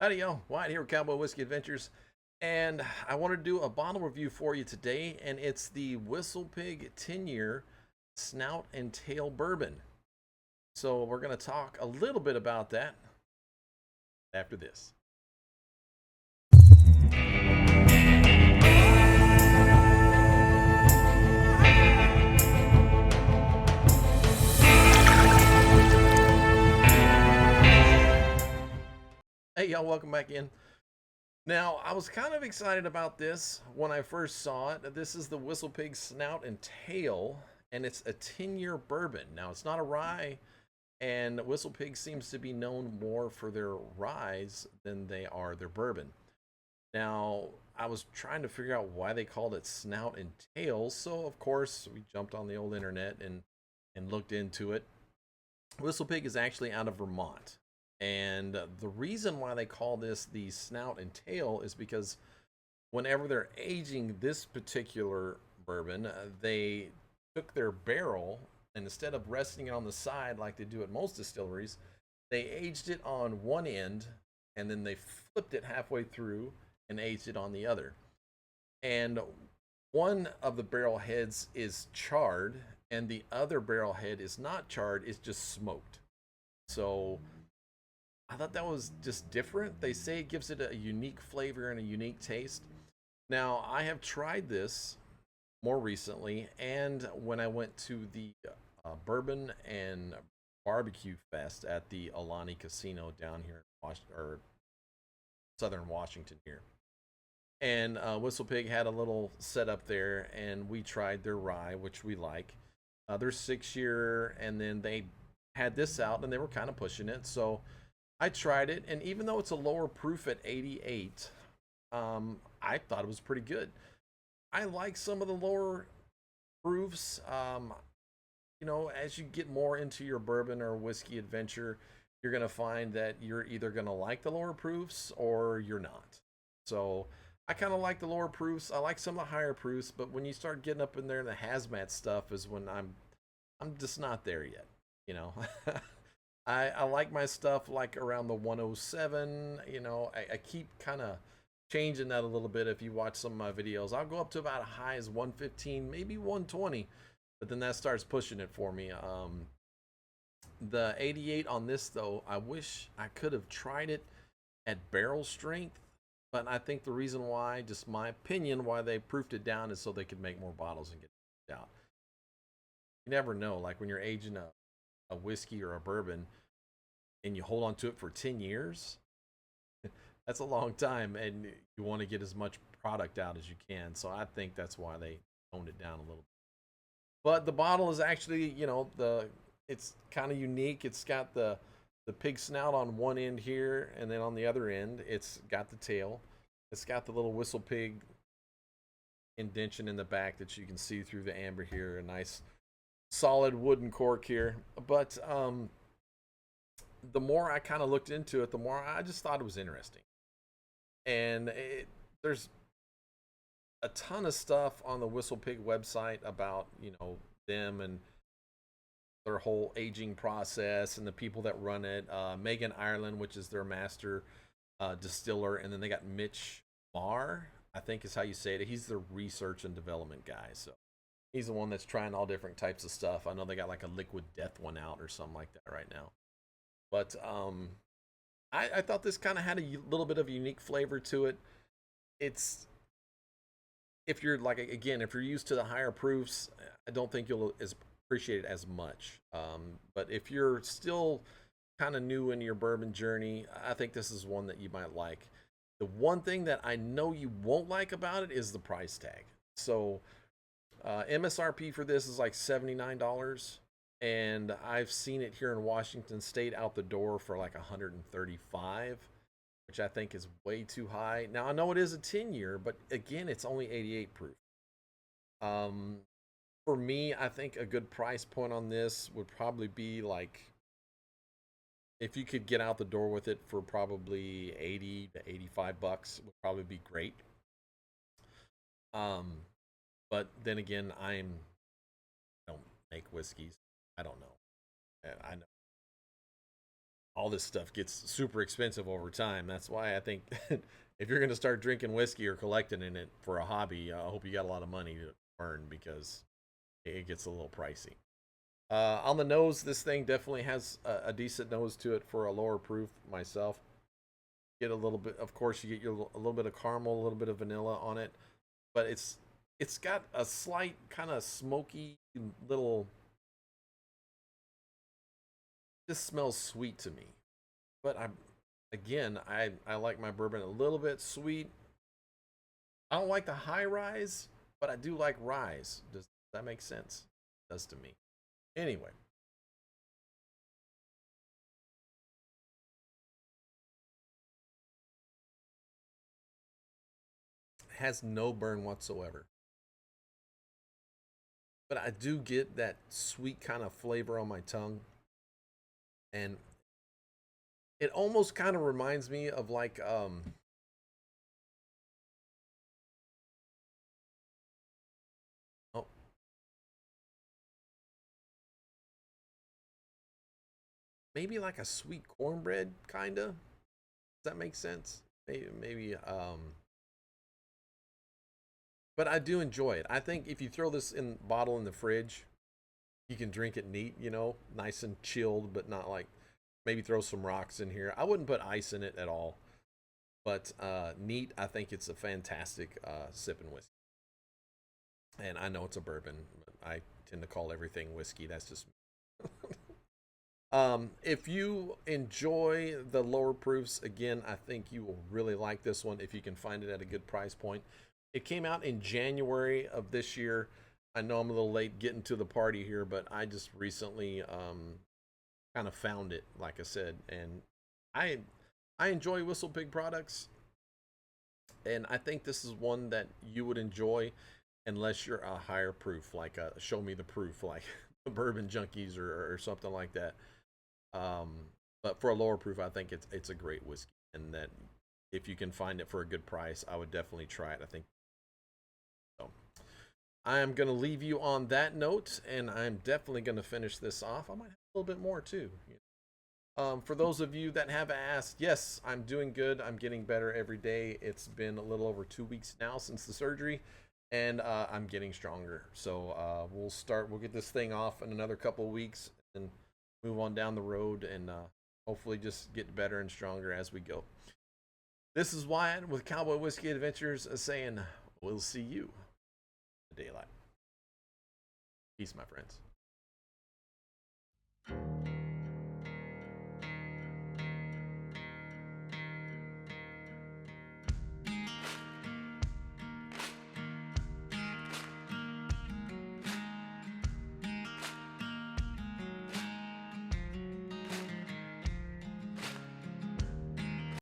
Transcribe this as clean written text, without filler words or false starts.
Howdy, y'all. Wyatt here with Cowboy Whiskey Adventures, and I want to do a bottle review for you today, and it's the Whistlepig 10-year Snout and Tail Bourbon. So we're going to talk a little bit about that after this. Hey, y'all, welcome back in. Now, I was kind of excited about this when I first saw it. This is the Whistlepig Snout and Tail, and it's a 10-year bourbon. Now, it's not a rye, and Whistlepig seems to be known more for their ryes than they are their bourbon. Now, I was trying to figure out why they called it Snout and Tail, so of course we jumped on the old internet and looked into it. Whistlepig is actually out of Vermont. And the reason why they call this the Snout and Tail is because whenever they're aging this particular bourbon, they took their barrel and instead of resting it on the side like they do at most distilleries, they aged it on one end and then they flipped it halfway through and aged it on the other. And one of the barrel heads is charred and the other barrel head is not charred, it's just smoked. So I thought that was just different. They say it gives it a unique flavor and a unique taste. Now, I have tried this more recently, and when I went to the Bourbon and Barbecue Fest at the Alani Casino down here in Southern Washington here. And Whistlepig had a little setup there, and we tried their rye, which we like. Their 6-year, and then they had this out, and they were kind of pushing it. So I tried it, and even though it's a lower proof at 88, I thought it was pretty good. I like some of the lower proofs. As you get more into your bourbon or whiskey adventure, you're going to find that you're either going to like the lower proofs or you're not. So I kind of like the lower proofs. I like some of the higher proofs, but when you start getting up in there, the hazmat stuff is when I'm just not there yet. You know, I like my stuff like around the 107. I keep kind of changing that a little bit. If you watch some of my videos, I'll go up to about as high as 115, maybe 120, but then that starts pushing it for me. The 88 on this though, I wish I could have tried it at barrel strength, but I think the reason why, just my opinion, why they proofed it down is so they could make more bottles and get it out. You never know, like when you're aging a whiskey or a bourbon and you hold on to it for 10 years, that's a long time, and you want to get as much product out as you can. So I think that's why they toned it down a little bit. But the bottle is actually, it's kind of unique. It's got the pig snout on one end here, and then on the other end, it's got the tail. It's got the little whistle pig indention in the back that you can see through the amber here. A nice solid wooden cork here. But the more I kind of looked into it, the more I just thought it was interesting. And there's a ton of stuff on the Whistlepig website about them and their whole aging process and the people that run it. Megan Ireland, which is their master distiller, and then they got Mitch Marr, I think is how you say it. He's the research and development guy. So he's the one that's trying all different types of stuff. I know they got like a liquid death one out or something like that right now. But I thought this kind of had a little bit of a unique flavor to it. It's if you're like again, if you're used to the higher proofs, I don't think you'll appreciate it as much. But if you're still kind of new in your bourbon journey, I think this is one that you might like. The one thing that I know you won't like about it is the price tag. So MSRP for this is like $79, and I've seen it here in Washington State out the door for like 135, which I think is way too high. Now I know it is a 10-year, but again, it's only 88 proof. For me, I think a good price point on this would probably be like if you could get out the door with it for probably 80 to 85 bucks would probably be great. Um, but then again, don't make whiskeys. I don't know. I know all this stuff gets super expensive over time. That's why I think if you're going to start drinking whiskey or collecting in it for a hobby, I hope you got a lot of money to earn because it gets a little pricey. On the nose, this thing definitely has a decent nose to it for a lower proof myself. Get a little bit, of course, you get a little bit of caramel, a little bit of vanilla on it, but it's got a slight kind of smoky little. This smells sweet to me, but I like my bourbon a little bit sweet. I don't like the high rise, but I do like rise. Does that make sense? It does to me. Anyway, it has no burn whatsoever. But I do get that sweet kind of flavor on my tongue, and it almost kind of reminds me of like oh, maybe like a sweet cornbread kinda. Does that make sense? Maybe but I do enjoy it. I think if you throw this in bottle in the fridge, you can drink it neat, nice and chilled, but not like maybe throw some rocks in here. I wouldn't put ice in it at all, but neat. I think it's a fantastic sipping whiskey. And I know it's a bourbon. But I tend to call everything whiskey. That's just if you enjoy the lower proofs, again, I think you will really like this one if you can find it at a good price point. It came out in January of this year. I know I'm a little late getting to the party here, but I just recently kind of found it, like I said, and I I enjoy Whistlepig products, and I think this is one that you would enjoy unless you're a higher proof, like a show me the proof, like the Bourbon Junkies or something like that. Um, but for a lower proof, I think it's a great whiskey, and that if you can find it for a good price, I would definitely try it. I think so. I am going to leave you on that note, and I'm definitely going to finish this off. I might have a little bit more too. For those of you that have asked, yes, I'm doing good. I'm getting better every day. It's been a little over 2 weeks now since the surgery, and I'm getting stronger. So we'll get this thing off in another couple of weeks and move on down the road and hopefully just get better and stronger as we go. This is Wyatt with Cowboy Whiskey Adventures saying, we'll see you in the daylight. Peace, my friends.